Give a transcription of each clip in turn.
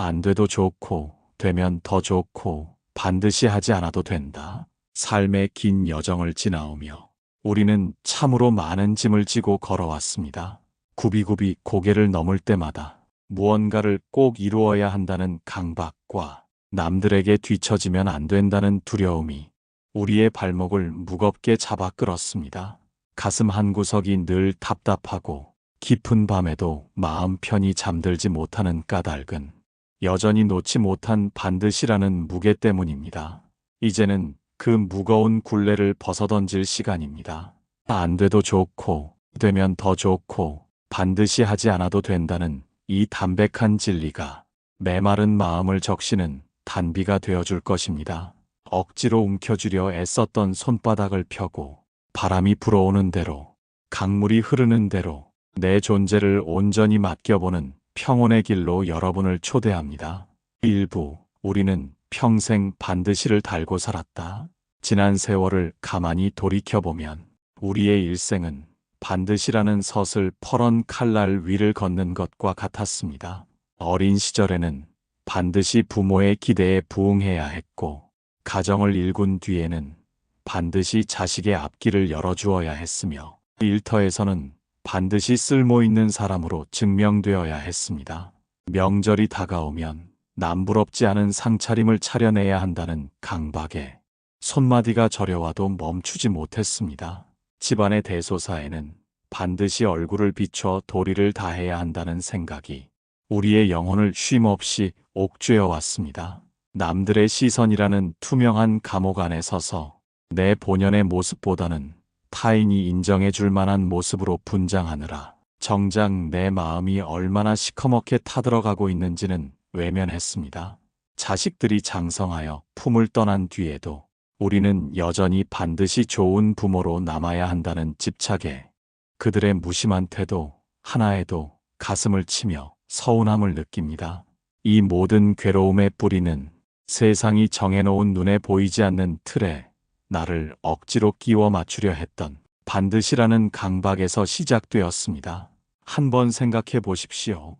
안 돼도 좋고, 되면 더 좋고, 반드시 하지 않아도 된다. 삶의 긴 여정을 지나오며 우리는 참으로 많은 짐을 지고 걸어왔습니다. 굽이굽이 고개를 넘을 때마다 무언가를 꼭 이루어야 한다는 강박과 남들에게 뒤처지면 안 된다는 두려움이 우리의 발목을 무겁게 잡아 끌었습니다. 가슴 한구석이 늘 답답하고 깊은 밤에도 마음 편히 잠들지 못하는 까닭은 여전히 놓지 못한 반드시라는 무게 때문입니다. 이제는 그 무거운 굴레를 벗어던질 시간입니다. 안 돼도 좋고, 되면 더 좋고, 반드시 하지 않아도 된다는 이 담백한 진리가 메마른 마음을 적시는 단비가 되어줄 것입니다. 억지로 움켜쥐려 애썼던 손바닥을 펴고 바람이 불어오는 대로, 강물이 흐르는 대로 내 존재를 온전히 맡겨보는 평온의 길로 여러분을 초대합니다. 일부, 우리는 평생 반드시를 달고 살았다. 지난 세월을 가만히 돌이켜보면 우리의 일생은 반드시라는 서슬퍼런 칼날 위를 걷는 것과 같았습니다. 어린 시절에는 반드시 부모의 기대에 부응해야 했고, 가정을 일군 뒤에는 반드시 자식의 앞길을 열어주어야 했으며, 일터에서는 반드시 쓸모있는 사람으로 증명되어야 했습니다. 명절이 다가오면 남부럽지 않은 상차림을 차려내야 한다는 강박에 손마디가 저려와도 멈추지 못했습니다. 집안의 대소사에는 반드시 얼굴을 비춰 도리를 다해야 한다는 생각이 우리의 영혼을 쉼없이 옥죄어 왔습니다. 남들의 시선이라는 투명한 감옥 안에 서서 내 본연의 모습보다는 타인이 인정해 줄 만한 모습으로 분장하느라 정작 내 마음이 얼마나 시커멓게 타들어가고 있는지는 외면했습니다. 자식들이 장성하여 품을 떠난 뒤에도 우리는 여전히 반드시 좋은 부모로 남아야 한다는 집착에 그들의 무심한 태도 하나에도 가슴을 치며 서운함을 느낍니다. 이 모든 괴로움의 뿌리는 세상이 정해놓은 눈에 보이지 않는 틀에 나를 억지로 끼워 맞추려 했던 반드시라는 강박에서 시작되었습니다. 한번 생각해 보십시오.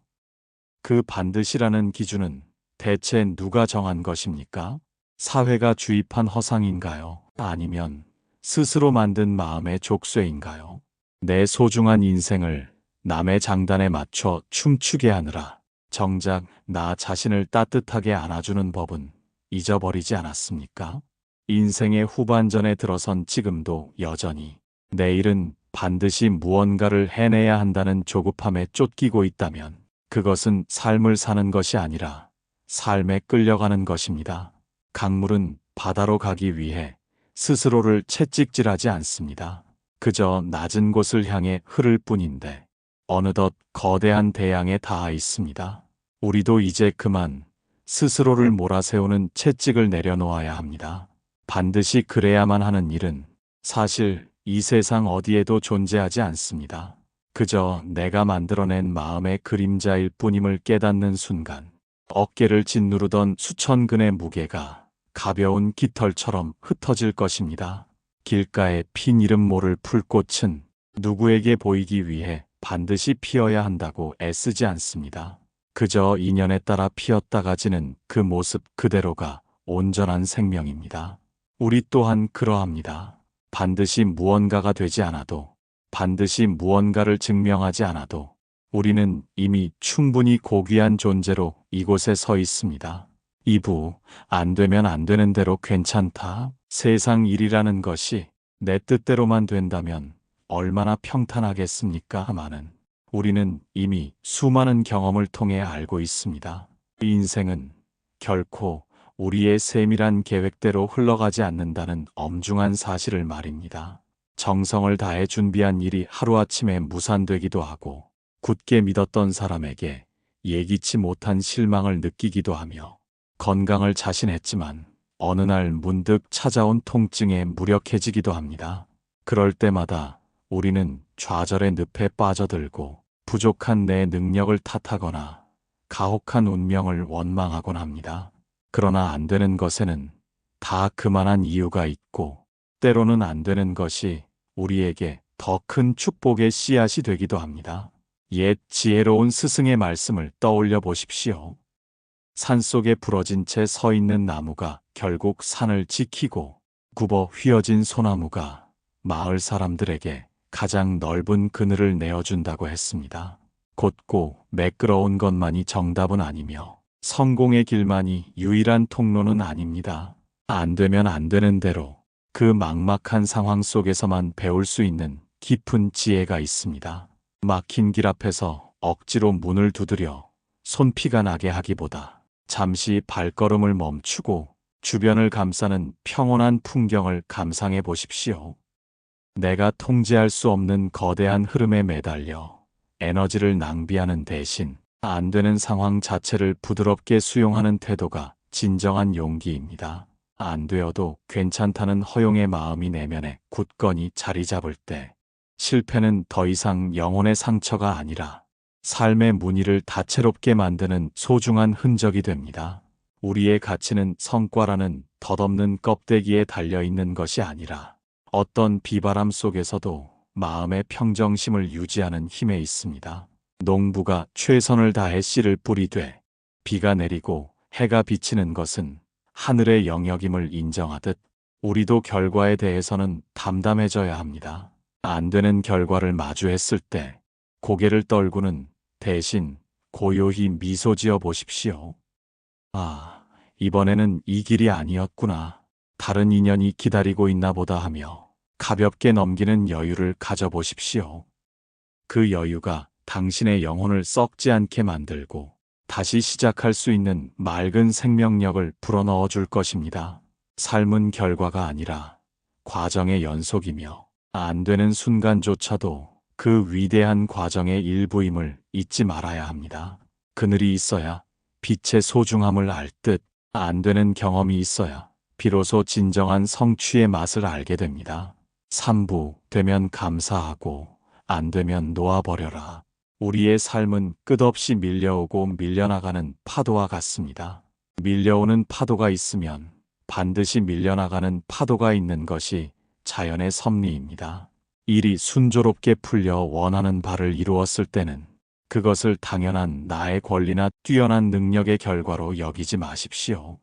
그 반드시라는 기준은 대체 누가 정한 것입니까? 사회가 주입한 허상인가요? 아니면 스스로 만든 마음의 족쇄인가요? 내 소중한 인생을 남의 장단에 맞춰 춤추게 하느라 정작 나 자신을 따뜻하게 안아주는 법은 잊어버리지 않았습니까? 인생의 후반전에 들어선 지금도 여전히 내일은 반드시 무언가를 해내야 한다는 조급함에 쫓기고 있다면 그것은 삶을 사는 것이 아니라 삶에 끌려가는 것입니다. 강물은 바다로 가기 위해 스스로를 채찍질하지 않습니다. 그저 낮은 곳을 향해 흐를 뿐인데 어느덧 거대한 대양에 닿아 있습니다. 우리도 이제 그만 스스로를 몰아세우는 채찍을 내려놓아야 합니다. 반드시 그래야만 하는 일은 사실 이 세상 어디에도 존재하지 않습니다. 그저 내가 만들어낸 마음의 그림자일 뿐임을 깨닫는 순간 어깨를 짓누르던 수천 근의 무게가 가벼운 깃털처럼 흩어질 것입니다. 길가에 핀 이름 모를 풀꽃은 누구에게 보이기 위해 반드시 피어야 한다고 애쓰지 않습니다. 그저 인연에 따라 피었다가 지는 그 모습 그대로가 온전한 생명입니다. 우리 또한 그러합니다. 반드시 무언가가 되지 않아도, 반드시 무언가를 증명하지 않아도 우리는 이미 충분히 고귀한 존재로 이곳에 서 있습니다. 2부, 안 되면 안 되는 대로 괜찮다. 세상 일이라는 것이 내 뜻대로만 된다면 얼마나 평탄하겠습니까? 하마는 우리는 이미 수많은 경험을 통해 알고 있습니다. 인생은 결코 우리의 세밀한 계획대로 흘러가지 않는다는 엄중한 사실을 말입니다. 정성을 다해 준비한 일이 하루아침에 무산되기도 하고 굳게 믿었던 사람에게 예기치 못한 실망을 느끼기도 하며 건강을 자신했지만 어느 날 문득 찾아온 통증에 무력해지기도 합니다. 그럴 때마다 우리는 좌절의 늪에 빠져들고 부족한 내 능력을 탓하거나 가혹한 운명을 원망하곤 합니다. 그러나 안 되는 것에는 다 그만한 이유가 있고 때로는 안 되는 것이 우리에게 더 큰 축복의 씨앗이 되기도 합니다. 옛 지혜로운 스승의 말씀을 떠올려 보십시오. 산속에 부러진 채 서 있는 나무가 결국 산을 지키고, 굽어 휘어진 소나무가 마을 사람들에게 가장 넓은 그늘을 내어준다고 했습니다. 곧고 매끄러운 것만이 정답은 아니며 성공의 길만이 유일한 통로는 아닙니다. 안 되면 안 되는 대로 그 막막한 상황 속에서만 배울 수 있는 깊은 지혜가 있습니다. 막힌 길 앞에서 억지로 문을 두드려 손피가 나게 하기보다 잠시 발걸음을 멈추고 주변을 감싸는 평온한 풍경을 감상해 보십시오. 내가 통제할 수 없는 거대한 흐름에 매달려 에너지를 낭비하는 대신 안 되는 상황 자체를 부드럽게 수용하는 태도가 진정한 용기입니다. 안 되어도 괜찮다는 허용의 마음이 내면에 굳건히 자리 잡을 때 실패는 더 이상 영혼의 상처가 아니라 삶의 무늬를 다채롭게 만드는 소중한 흔적이 됩니다. 우리의 가치는 성과라는 덧없는 껍데기에 달려있는 것이 아니라 어떤 비바람 속에서도 마음의 평정심을 유지하는 힘에 있습니다. 농부가 최선을 다해 씨를 뿌리되 비가 내리고 해가 비치는 것은 하늘의 영역임을 인정하듯 우리도 결과에 대해서는 담담해져야 합니다. 안 되는 결과를 마주했을 때 고개를 떨구는 대신 고요히 미소 지어 보십시오. 아, 이번에는 이 길이 아니었구나. 다른 인연이 기다리고 있나 보다 하며 가볍게 넘기는 여유를 가져보십시오. 그 여유가 당신의 영혼을 썩지 않게 만들고 다시 시작할 수 있는 맑은 생명력을 불어넣어 줄 것입니다. 삶은 결과가 아니라 과정의 연속이며 안 되는 순간조차도 그 위대한 과정의 일부임을 잊지 말아야 합니다. 그늘이 있어야 빛의 소중함을 알 듯 안 되는 경험이 있어야 비로소 진정한 성취의 맛을 알게 됩니다. 3부 되면 감사하고 안 되면 놓아버려라. 우리의 삶은 끝없이 밀려오고 밀려나가는 파도와 같습니다. 밀려오는 파도가 있으면 반드시 밀려나가는 파도가 있는 것이 자연의 섭리입니다. 일이 순조롭게 풀려 원하는 바를 이루었을 때는 그것을 당연한 나의 권리나 뛰어난 능력의 결과로 여기지 마십시오.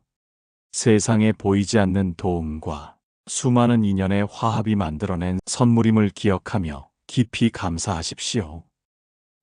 세상에 보이지 않는 도움과 수많은 인연의 화합이 만들어낸 선물임을 기억하며 깊이 감사하십시오.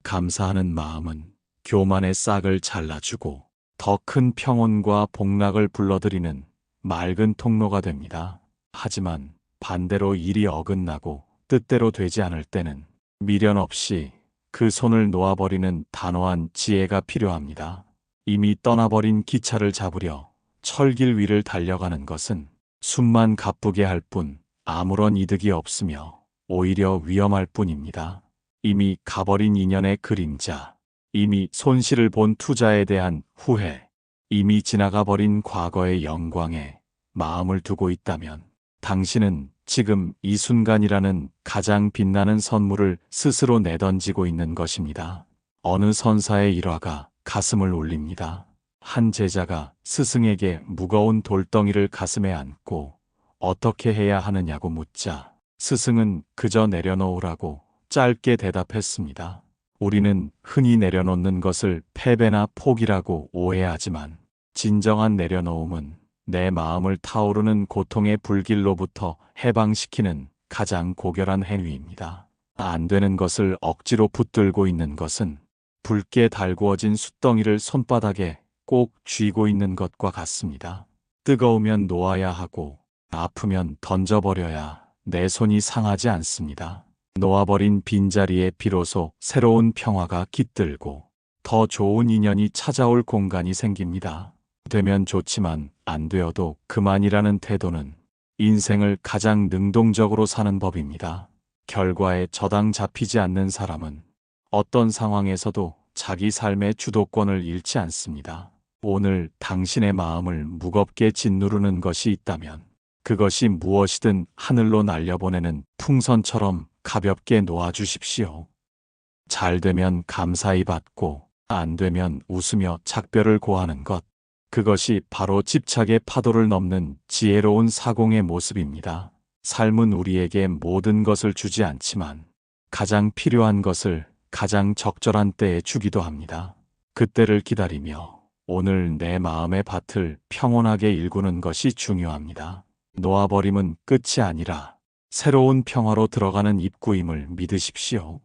감사하는 마음은 교만의 싹을 잘라주고 더 큰 평온과 복락을 불러들이는 맑은 통로가 됩니다. 하지만 반대로 일이 어긋나고 뜻대로 되지 않을 때는 미련 없이 그 손을 놓아버리는 단호한 지혜가 필요합니다. 이미 떠나버린 기차를 잡으려 철길 위를 달려가는 것은 숨만 가쁘게 할 뿐 아무런 이득이 없으며 오히려 위험할 뿐입니다. 이미 가버린 인연의 그림자, 이미 손실을 본 투자에 대한 후회, 이미 지나가버린 과거의 영광에 마음을 두고 있다면 당신은 지금 이 순간이라는 가장 빛나는 선물을 스스로 내던지고 있는 것입니다. 어느 선사의 일화가 가슴을 울립니다. 한 제자가 스승에게 무거운 돌덩이를 가슴에 안고 어떻게 해야 하느냐고 묻자 스승은 그저 내려놓으라고 짧게 대답했습니다. 우리는 흔히 내려놓는 것을 패배나 포기라고 오해하지만 진정한 내려놓음은 내 마음을 타오르는 고통의 불길로부터 해방시키는 가장 고결한 행위입니다. 안 되는 것을 억지로 붙들고 있는 것은 붉게 달구어진 숯덩이를 손바닥에 꼭 쥐고 있는 것과 같습니다. 뜨거우면 놓아야 하고 아프면 던져버려야 내 손이 상하지 않습니다. 놓아버린 빈자리에 비로소 새로운 평화가 깃들고 더 좋은 인연이 찾아올 공간이 생깁니다. 되면 좋지만 안 되어도 그만이라는 태도는 인생을 가장 능동적으로 사는 법입니다. 결과에 저당 잡히지 않는 사람은 어떤 상황에서도 자기 삶의 주도권을 잃지 않습니다. 오늘 당신의 마음을 무겁게 짓누르는 것이 있다면 그것이 무엇이든 하늘로 날려보내는 풍선처럼 가볍게 놓아주십시오. 잘 되면 감사히 받고 안 되면 웃으며 작별을 고하는 것. 그것이 바로 집착의 파도를 넘는 지혜로운 사공의 모습입니다. 삶은 우리에게 모든 것을 주지 않지만 가장 필요한 것을 가장 적절한 때에 주기도 합니다. 그때를 기다리며 오늘 내 마음의 밭을 평온하게 일구는 것이 중요합니다. 놓아버림은 끝이 아니라 새로운 평화로 들어가는 입구임을 믿으십시오.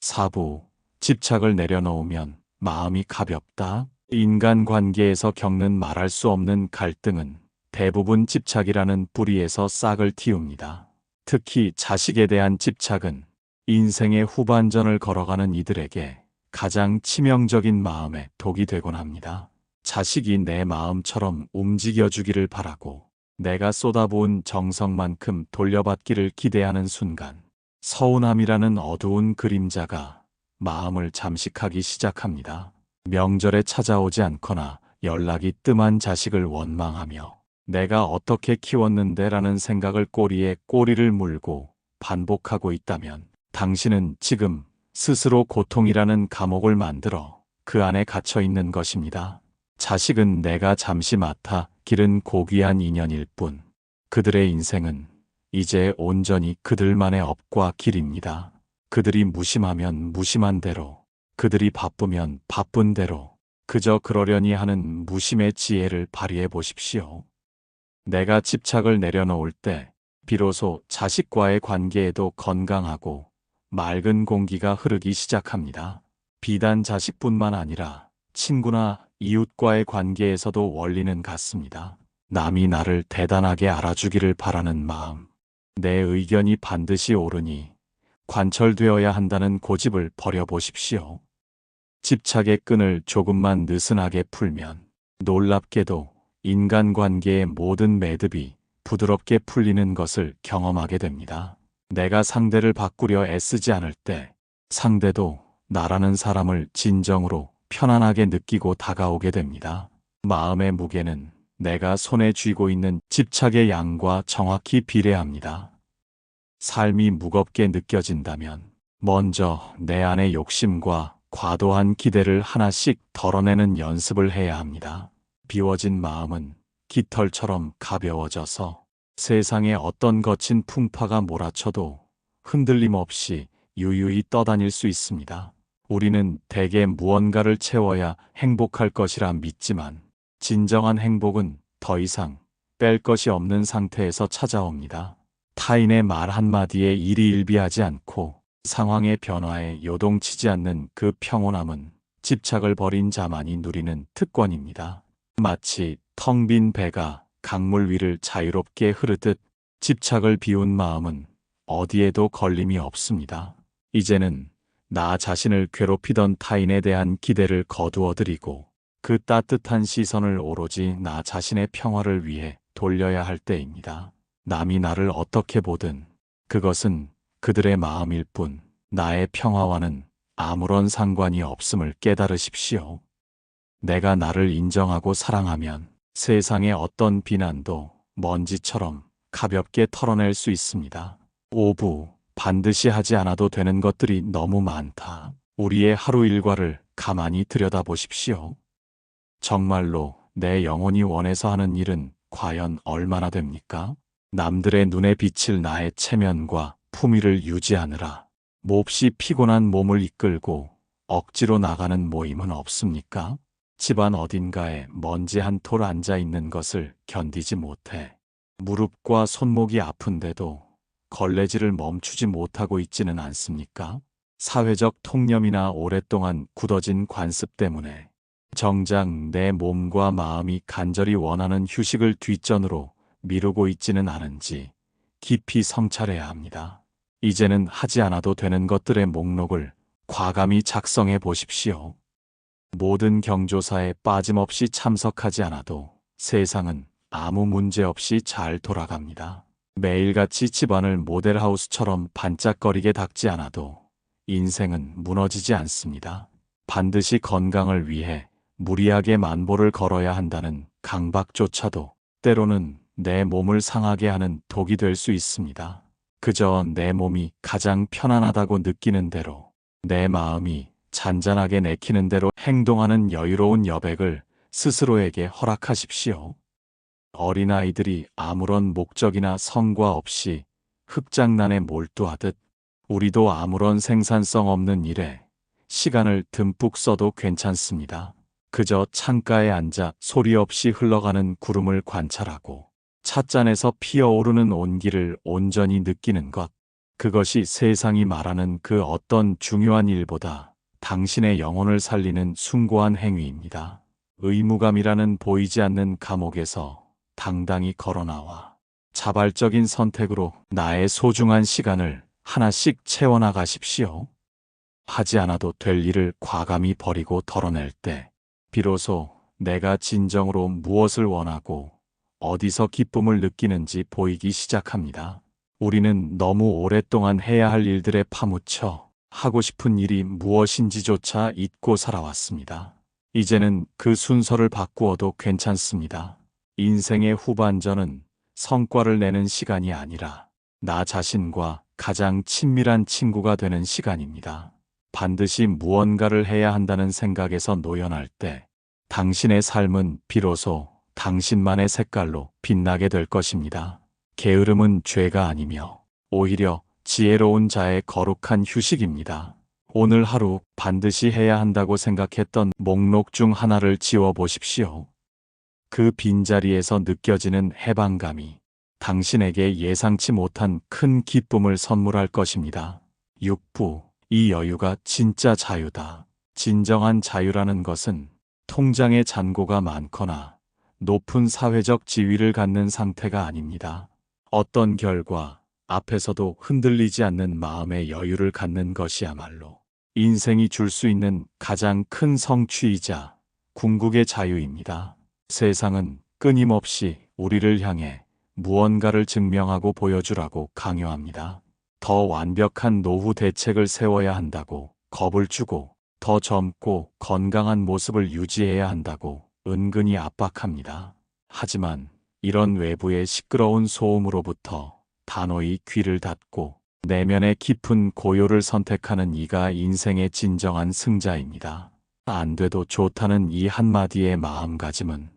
4부, 집착을 내려놓으면 마음이 가볍다. 인간관계에서 겪는 말할 수 없는 갈등은 대부분 집착이라는 뿌리에서 싹을 틔웁니다. 특히 자식에 대한 집착은 인생의 후반전을 걸어가는 이들에게 가장 치명적인 마음의 독이 되곤 합니다. 자식이 내 마음처럼 움직여주기를 바라고 내가 쏟아부은 정성만큼 돌려받기를 기대하는 순간 서운함이라는 어두운 그림자가 마음을 잠식하기 시작합니다. 명절에 찾아오지 않거나 연락이 뜸한 자식을 원망하며 내가 어떻게 키웠는데라는 생각을 꼬리에 꼬리를 물고 반복하고 있다면 당신은 지금 스스로 고통이라는 감옥을 만들어 그 안에 갇혀 있는 것입니다. 자식은 내가 잠시 맡아 기른 고귀한 인연일 뿐 그들의 인생은 이제 온전히 그들만의 업과 길입니다. 그들이 무심하면 무심한 대로, 그들이 바쁘면 바쁜 대로 그저 그러려니 하는 무심의 지혜를 발휘해 보십시오. 내가 집착을 내려놓을 때 비로소 자식과의 관계에도 건강하고 맑은 공기가 흐르기 시작합니다. 비단 자식뿐만 아니라 친구나 이웃과의 관계에서도 원리는 같습니다. 남이 나를 대단하게 알아주기를 바라는 마음, 내 의견이 반드시 옳으니 관철되어야 한다는 고집을 버려보십시오. 집착의 끈을 조금만 느슨하게 풀면 놀랍게도 인간관계의 모든 매듭이 부드럽게 풀리는 것을 경험하게 됩니다. 내가 상대를 바꾸려 애쓰지 않을 때 상대도 나라는 사람을 진정으로 편안하게 느끼고 다가오게 됩니다. 마음의 무게는 내가 손에 쥐고 있는 집착의 양과 정확히 비례합니다. 삶이 무겁게 느껴진다면 먼저 내 안의 욕심과 과도한 기대를 하나씩 덜어내는 연습을 해야 합니다. 비워진 마음은 깃털처럼 가벼워져서 세상에 어떤 거친 풍파가 몰아쳐도 흔들림 없이 유유히 떠다닐 수 있습니다. 우리는 대개 무언가를 채워야 행복할 것이라 믿지만 진정한 행복은 더 이상 뺄 것이 없는 상태에서 찾아옵니다. 타인의 말 한마디에 일희일비하지 않고 상황의 변화에 요동치지 않는 그 평온함은 집착을 버린 자만이 누리는 특권입니다. 마치 텅 빈 배가 강물 위를 자유롭게 흐르듯 집착을 비운 마음은 어디에도 걸림이 없습니다. 이제는 나 자신을 괴롭히던 타인에 대한 기대를 거두어드리고 그 따뜻한 시선을 오로지 나 자신의 평화를 위해 돌려야 할 때입니다. 남이 나를 어떻게 보든 그것은 그들의 마음일 뿐 나의 평화와는 아무런 상관이 없음을 깨달으십시오. 내가 나를 인정하고 사랑하면 세상의 어떤 비난도 먼지처럼 가볍게 털어낼 수 있습니다. 5부, 반드시 하지 않아도 되는 것들이 너무 많다. 우리의 하루 일과를 가만히 들여다보십시오. 정말로 내 영혼이 원해서 하는 일은 과연 얼마나 됩니까? 남들의 눈에 비칠 나의 체면과 품위를 유지하느라 몹시 피곤한 몸을 이끌고 억지로 나가는 모임은 없습니까? 집안 어딘가에 먼지 한 톨 앉아 있는 것을 견디지 못해 무릎과 손목이 아픈데도 걸레질을 멈추지 못하고 있지는 않습니까? 사회적 통념이나 오랫동안 굳어진 관습 때문에 정작 내 몸과 마음이 간절히 원하는 휴식을 뒷전으로 미루고 있지는 않은지 깊이 성찰해야 합니다. 이제는 하지 않아도 되는 것들의 목록을 과감히 작성해 보십시오. 모든 경조사에 빠짐없이 참석하지 않아도 세상은 아무 문제 없이 잘 돌아갑니다. 매일같이 집안을 모델하우스처럼 반짝거리게 닦지 않아도 인생은 무너지지 않습니다. 반드시 건강을 위해 무리하게 만보를 걸어야 한다는 강박조차도 때로는 내 몸을 상하게 하는 독이 될 수 있습니다. 그저 내 몸이 가장 편안하다고 느끼는 대로, 내 마음이 잔잔하게 내키는 대로 행동하는 여유로운 여백을 스스로에게 허락하십시오. 어린아이들이 아무런 목적이나 성과 없이 흙장난에 몰두하듯 우리도 아무런 생산성 없는 일에 시간을 듬뿍 써도 괜찮습니다. 그저 창가에 앉아 소리 없이 흘러가는 구름을 관찰하고 찻잔에서 피어오르는 온기를 온전히 느끼는 것. 그것이 세상이 말하는 그 어떤 중요한 일보다 당신의 영혼을 살리는 숭고한 행위입니다. 의무감이라는 보이지 않는 감옥에서 당당히 걸어나와 자발적인 선택으로 나의 소중한 시간을 하나씩 채워나가십시오. 하지 않아도 될 일을 과감히 버리고 덜어낼 때 비로소 내가 진정으로 무엇을 원하고 어디서 기쁨을 느끼는지 보이기 시작합니다. 우리는 너무 오랫동안 해야 할 일들에 파묻혀 하고 싶은 일이 무엇인지조차 잊고 살아왔습니다. 이제는 그 순서를 바꾸어도 괜찮습니다. 인생의 후반전은 성과를 내는 시간이 아니라 나 자신과 가장 친밀한 친구가 되는 시간입니다. 반드시 무언가를 해야 한다는 생각에서 노연할 때 당신의 삶은 비로소 당신만의 색깔로 빛나게 될 것입니다. 게으름은 죄가 아니며 오히려 지혜로운 자의 거룩한 휴식입니다. 오늘 하루 반드시 해야 한다고 생각했던 목록 중 하나를 지워 보십시오. 그 빈자리에서 느껴지는 해방감이 당신에게 예상치 못한 큰 기쁨을 선물할 것입니다. 6부. 이 여유가 진짜 자유다. 진정한 자유라는 것은 통장에 잔고가 많거나 높은 사회적 지위를 갖는 상태가 아닙니다. 어떤 결과 앞에서도 흔들리지 않는 마음의 여유를 갖는 것이야말로 인생이 줄 수 있는 가장 큰 성취이자 궁극의 자유입니다. 세상은 끊임없이 우리를 향해 무언가를 증명하고 보여주라고 강요합니다. 더 완벽한 노후 대책을 세워야 한다고 겁을 주고 더 젊고 건강한 모습을 유지해야 한다고 은근히 압박합니다. 하지만 이런 외부의 시끄러운 소음으로부터 단호히 귀를 닫고 내면의 깊은 고요를 선택하는 이가 인생의 진정한 승자입니다. 안 돼도 좋다는 이 한마디의 마음가짐은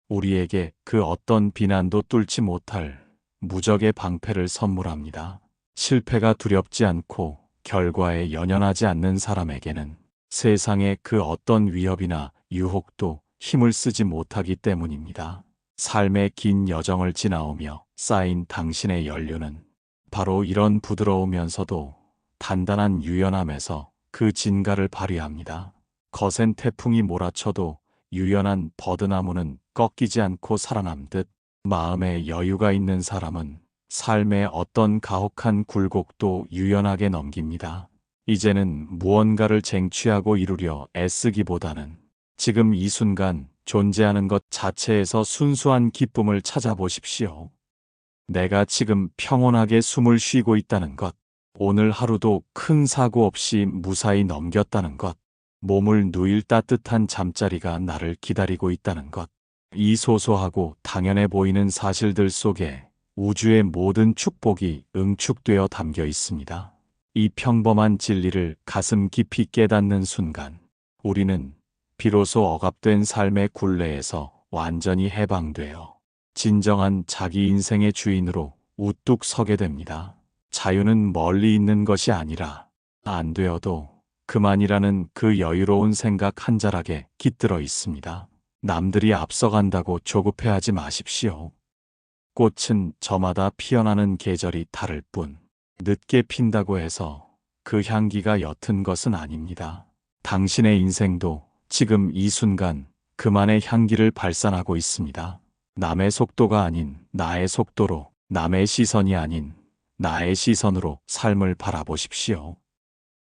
우리에게 그 어떤 비난도 뚫지 못할 무적의 방패를 선물합니다. 실패가 두렵지 않고 결과에 연연하지 않는 사람에게는 세상의 그 어떤 위협이나 유혹도 힘을 쓰지 못하기 때문입니다. 삶의 긴 여정을 지나오며 쌓인 당신의 연륜은 바로 이런 부드러우면서도 단단한 유연함에서 그 진가를 발휘합니다. 거센 태풍이 몰아쳐도 유연한 버드나무는 꺾이지 않고 살아남듯 마음에 여유가 있는 사람은 삶의 어떤 가혹한 굴곡도 유연하게 넘깁니다. 이제는 무언가를 쟁취하고 이루려 애쓰기보다는 지금 이 순간 존재하는 것 자체에서 순수한 기쁨을 찾아보십시오. 내가 지금 평온하게 숨을 쉬고 있다는 것, 오늘 하루도 큰 사고 없이 무사히 넘겼다는 것, 몸을 누일 따뜻한 잠자리가 나를 기다리고 있다는 것, 이 소소하고 당연해 보이는 사실들 속에 우주의 모든 축복이 응축되어 담겨 있습니다. 이 평범한 진리를 가슴 깊이 깨닫는 순간, 우리는 비로소 억압된 삶의 굴레에서 완전히 해방되어 진정한 자기 인생의 주인으로 우뚝 서게 됩니다. 자유는 멀리 있는 것이 아니라 안 되어도 그만이라는 그 여유로운 생각 한 자락에 깃들어 있습니다. 남들이 앞서간다고 조급해하지 마십시오. 꽃은 저마다 피어나는 계절이 다를 뿐 늦게 핀다고 해서 그 향기가 옅은 것은 아닙니다. 당신의 인생도 지금 이 순간 그만의 향기를 발산하고 있습니다. 남의 속도가 아닌 나의 속도로, 남의 시선이 아닌 나의 시선으로 삶을 바라보십시오.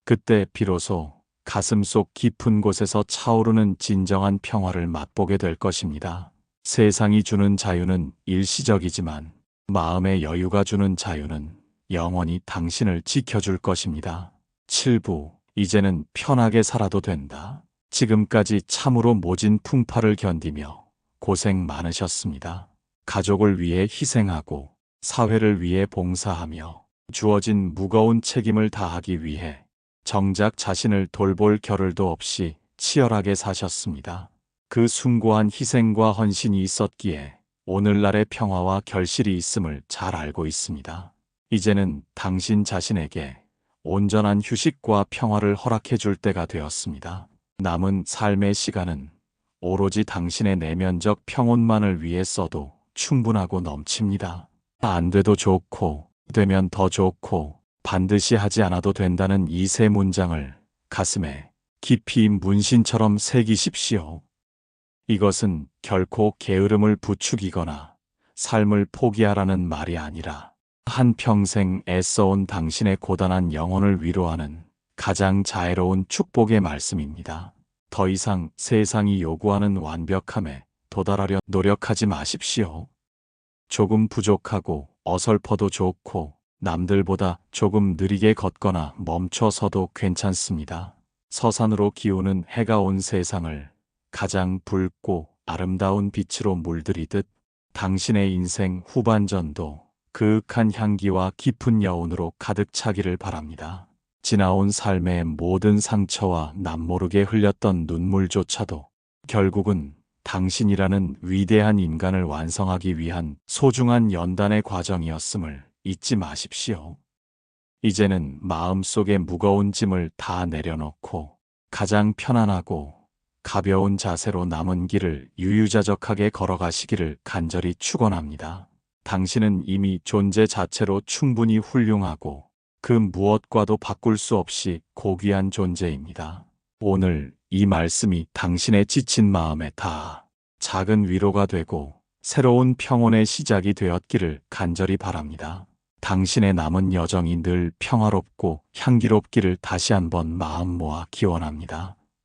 그때 비로소 가슴속 깊은 곳에서 차오르는 진정한 평화를 맛보게 될 것입니다. 세상이 주는 자유는 일시적이지만 마음의 여유가 주는 자유는 영원히 당신을 지켜줄 것입니다. 7부. 이제는 편하게 살아도 된다. 지금까지 참으로 모진 풍파를 견디며 고생 많으셨습니다. 가족을 위해 희생하고 사회를 위해 봉사하며 주어진 무거운 책임을 다하기 위해 정작 자신을 돌볼 겨를도 없이 치열하게 사셨습니다. 그 숭고한 희생과 헌신이 있었기에 오늘날의 평화와 결실이 있음을 잘 알고 있습니다. 이제는 당신 자신에게 온전한 휴식과 평화를 허락해 줄 때가 되었습니다. 남은 삶의 시간은 오로지 당신의 내면적 평온만을 위해 써도 충분하고 넘칩니다. 안 돼도 좋고, 되면 더 좋고, 반드시 하지 않아도 된다는 이 세 문장을 가슴에 깊이 문신처럼 새기십시오. 이것은 결코 게으름을 부추기거나 삶을 포기하라는 말이 아니라 한평생 애써온 당신의 고단한 영혼을 위로하는 가장 자애로운 축복의 말씀입니다. 더 이상 세상이 요구하는 완벽함에 도달하려 노력하지 마십시오. 조금 부족하고 어설퍼도 좋고 남들보다 조금 느리게 걷거나 멈춰서도 괜찮습니다. 서산으로 기우는 해가 온 세상을 가장 붉고 아름다운 빛으로 물들이듯 당신의 인생 후반전도 그윽한 향기와 깊은 여운으로 가득 차기를 바랍니다. 지나온 삶의 모든 상처와 남모르게 흘렸던 눈물조차도 결국은 당신이라는 위대한 인간을 완성하기 위한 소중한 연단의 과정이었음을 잊지 마십시오. 이제는 마음속의 무거운 짐을 다 내려놓고 가장 편안하고 가벼운 자세로 남은 길을 유유자적하게 걸어가시기를 간절히 축원합니다. 당신은 이미 존재 자체로 충분히 훌륭하고 그 무엇과도 바꿀 수 없이 고귀한 존재입니다. 오늘 이 말씀이 당신의 지친 마음에 닿아 작은 위로가 되고 새로운 평온의 시작이 되었기를 간절히 바랍니다. 당신의 남은 여정이 늘 평화롭고 향기롭기를 다시 한번 마음 모아 기원합니다.